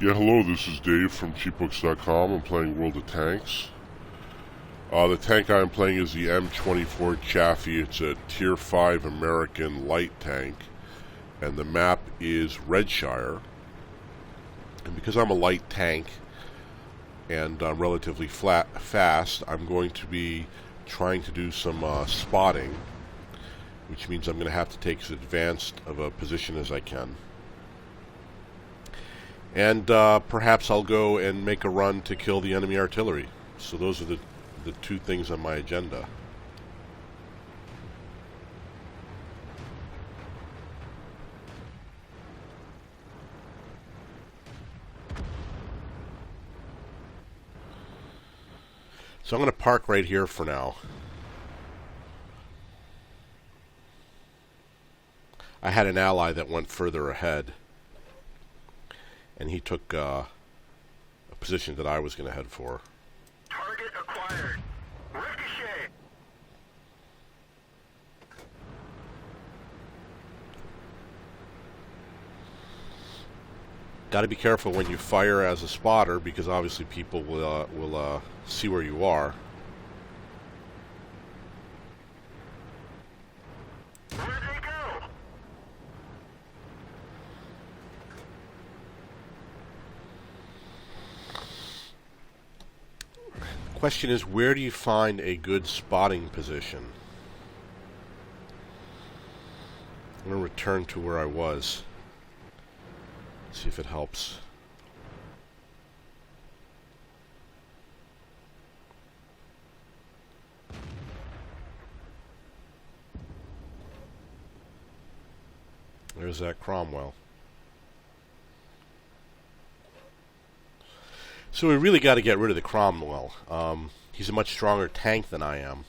Yeah, hello, this is Dave from cheapbooks.com. I'm playing World of Tanks. The tank I'm playing is the M24 Chaffee. It's a Tier 5 American light tank, and the map is Redshire. And because I'm a light tank and I'm relatively fast, I'm going to be trying to do some spotting, which means I'm going to have to take as advanced of a position as I can. And perhaps I'll go and make a run to kill the enemy artillery. So those are the two things on my agenda. So I'm going to park right here for now. I had an ally that went further ahead, and he took a position that I was going to head for. Target acquired. Ricochet. Got to be careful when you fire as a spotter, because obviously people will see where you are. Where'd they go? Question is, where do you find a good spotting position? I'm going to return to where I was. See if it helps. There's that Cromwell. So we really got to get rid of the Cromwell. He's a much stronger tank than I am.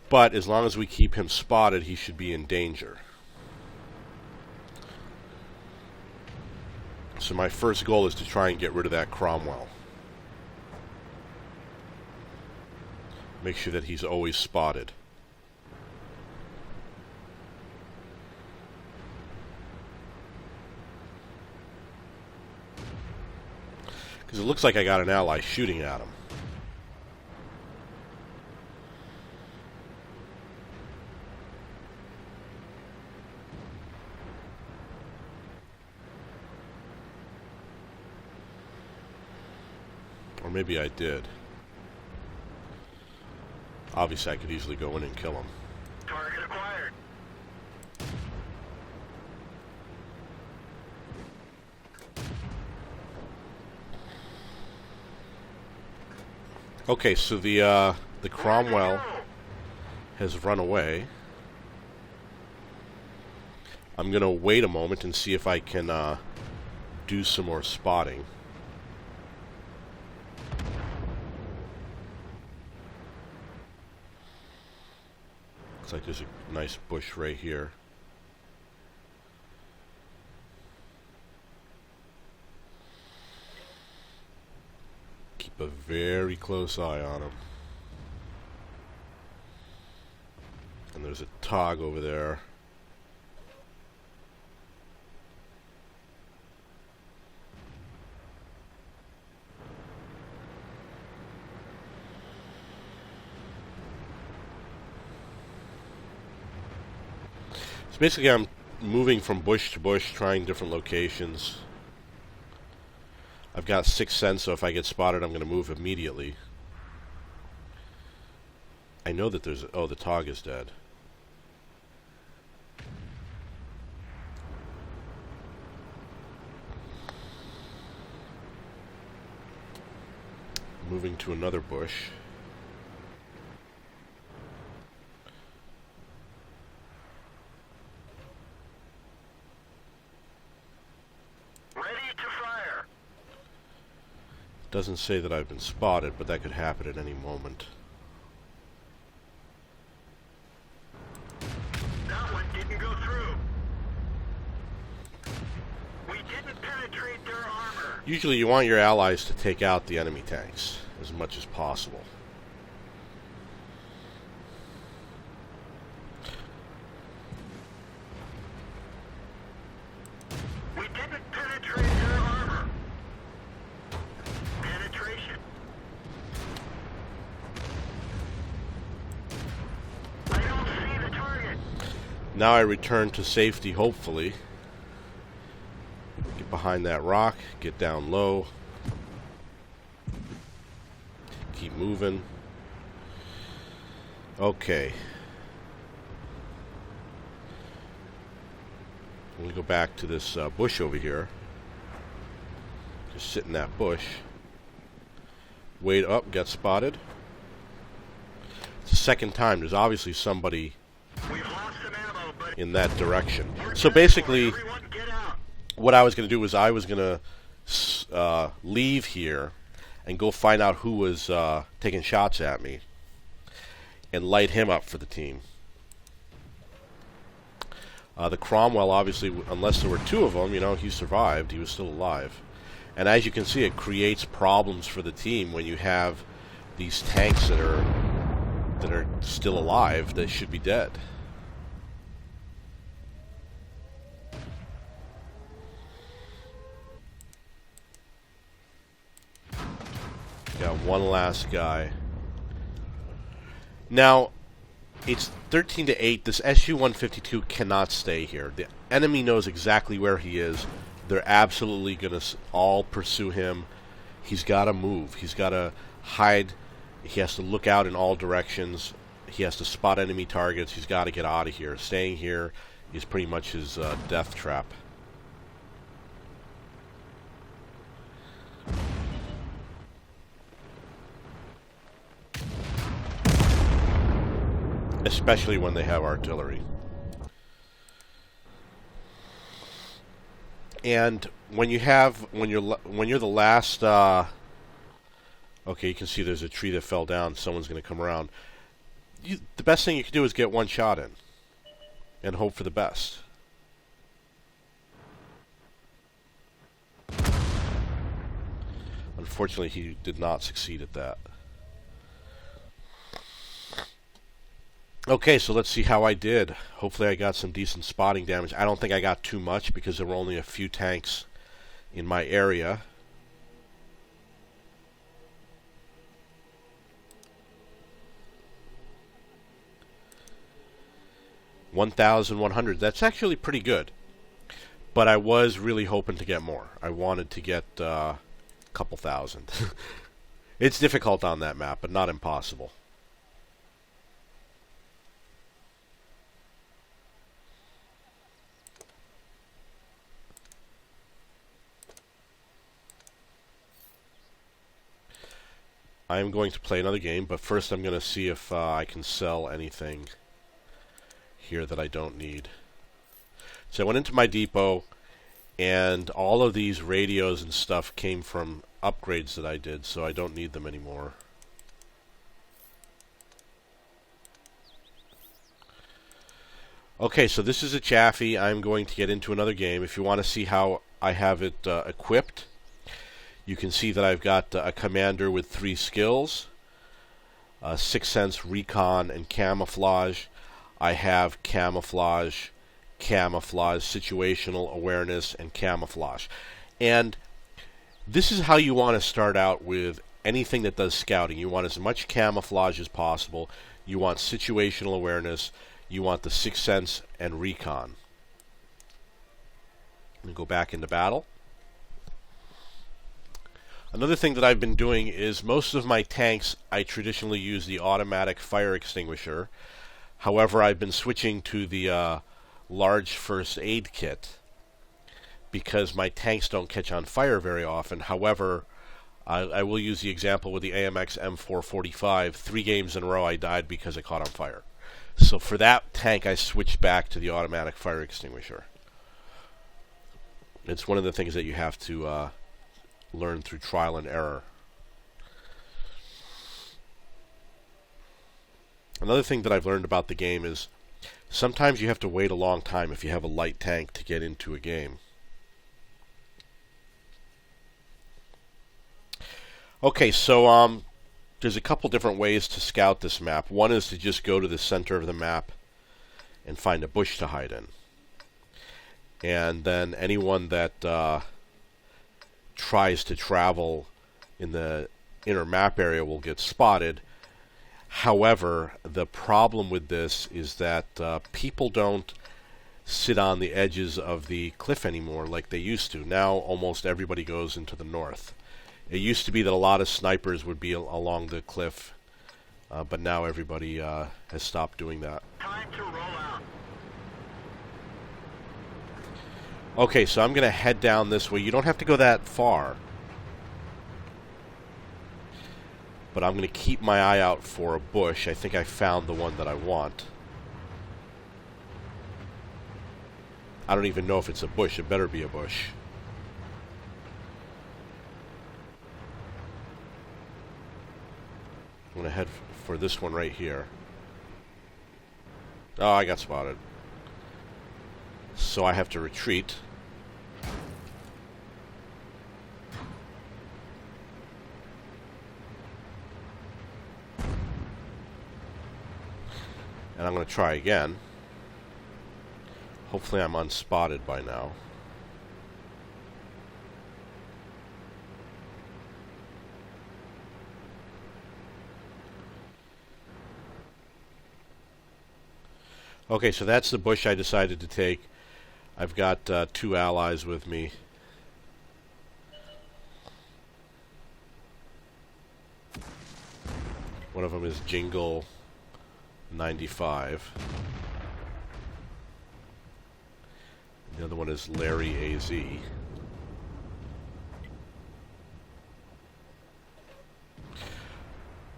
But as long as we keep him spotted, he should be in danger. So my first goal is to try and get rid of that Cromwell. Make sure that he's always spotted. Because it looks like I got an ally shooting at him. Or maybe I did. Obviously I could easily go in and kill him. Target acquired. Okay, so the Cromwell has run away. I'm gonna wait a moment and see if I can do some more spotting. Looks like there's a nice bush right here. Keep a very close eye on him. And there's a Tog over there. So basically I'm moving from bush to bush, trying different locations. I've got 6th sense, so if I get spotted, I'm going to move immediately. I know that there's... Oh, the Tog is dead. Moving to another bush. Doesn't say that I've been spotted, but that could happen at any moment. That one didn't go through. We didn't penetrate their armor. Usually you want your allies to take out the enemy tanks as much as possible. We didn't penetrate their armor. Now I return to safety, hopefully. Get behind that rock, get down low. Keep moving. Okay. Let me go back to this bush over here. Just sit in that bush. Wait up, got spotted. It's the second time. There's obviously somebody We've lost some ammo, but in that direction. we're So good. basically, Everyone get out. what I was going to do was I was going to leave here and go find out who was taking shots at me and light him up for the team. The Cromwell, obviously, unless there were two of them, you know, he survived. He was still alive. And as you can see, it creates problems for the team when you have these tanks that are still alive that should be dead. Got one last guy. Now, it's 13-8. This SU-152 cannot stay here. The enemy knows exactly where he is. They're absolutely going to all pursue him. He's got to move. He's got to hide. He has to look out in all directions. He has to spot enemy targets. He's got to get out of here. Staying here is pretty much his death trap. Especially when they have artillery. And when you're the last okay, you can see there's a tree that fell down. Someone's going to come around. The best thing you can do is get one shot in and hope for the best. Unfortunately, he did not succeed at that. Okay, so let's see how I did. Hopefully I got some decent spotting damage. I don't think I got too much because there were only a few tanks in my area. $1,100. That's actually pretty good. But I was really hoping to get more. I wanted to get a couple thousand. It's difficult on that map, but not impossible. I'm going to play another game, but first I'm going to see if I can sell anything here that I don't need. So I went into my depot, and all of these radios and stuff came from upgrades that I did, so I don't need them anymore. Okay, so this is a Chaffee. I'm going to get into another game. If you want to see how I have it equipped, you can see that I've got a commander with 3 skills, 6th Sense, Recon, and Camouflage. I have Camouflage, Situational Awareness, and Camouflage. And this is how you want to start out with anything that does scouting. You want as much Camouflage as possible. You want Situational Awareness. You want the 6th Sense and Recon. And go back into battle. Another thing that I've been doing is most of my tanks, I traditionally use the automatic fire extinguisher. However, I've been switching to the large first aid kit because my tanks don't catch on fire very often. However, I will use the example with the AMX M445. 3 games in a row I died because I caught on fire. So for that tank, I switched back to the automatic fire extinguisher. It's one of the things that you have to learn through trial and error. Another thing that I've learned about the game is sometimes you have to wait a long time if you have a light tank to get into a game. Okay, so there's a couple different ways to scout this map. One is to just go to the center of the map and find a bush to hide in. And then anyone that tries to travel in the inner map area will get spotted. However, the problem with this is that people don't sit on the edges of the cliff anymore like they used to. Now almost everybody goes into the north. It used to be that a lot of snipers would be along the cliff, but now everybody has stopped doing that. Time to roll out. Okay, so I'm going to head down this way. You don't have to go that far, but I'm going to keep my eye out for a bush. I think I found the one that I want. I don't even know if it's a bush. It better be a bush. I'm going to head for this one right here. Oh, I got spotted. So I have to retreat. And I'm going to try again. Hopefully I'm unspotted by now. Okay, so that's the bush I decided to take. I've got 2 allies with me. One of them is Jingle 95. The other one is Larry AZ.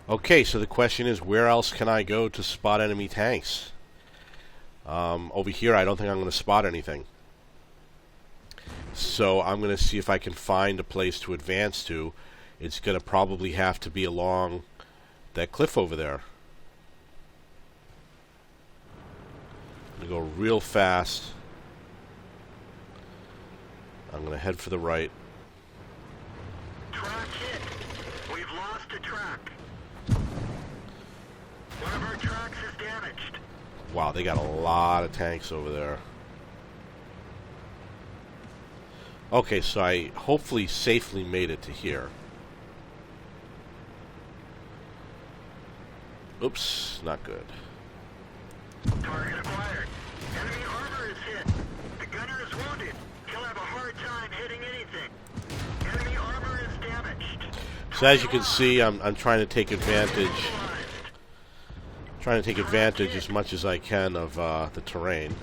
Okay, so the question is, where else can I go to spot enemy tanks? Over here, I don't think I'm going to spot anything. So I'm going to see if I can find a place to advance to. It's going to probably have to be along that cliff over there. I'm going to go real fast. I'm going to head for the right. Track hit. We've lost a track. One of our tracks is damaged. Wow, they got a lot of tanks over there. Okay, so I hopefully safely made it to here. Oops, not good. Target acquired. Enemy armor is hit. The gunner is wounded. He'll have a hard time hitting anything. Enemy armor is damaged. So as you can see, I'm trying to take advantage. Trying to take advantage as much as I can of the terrain.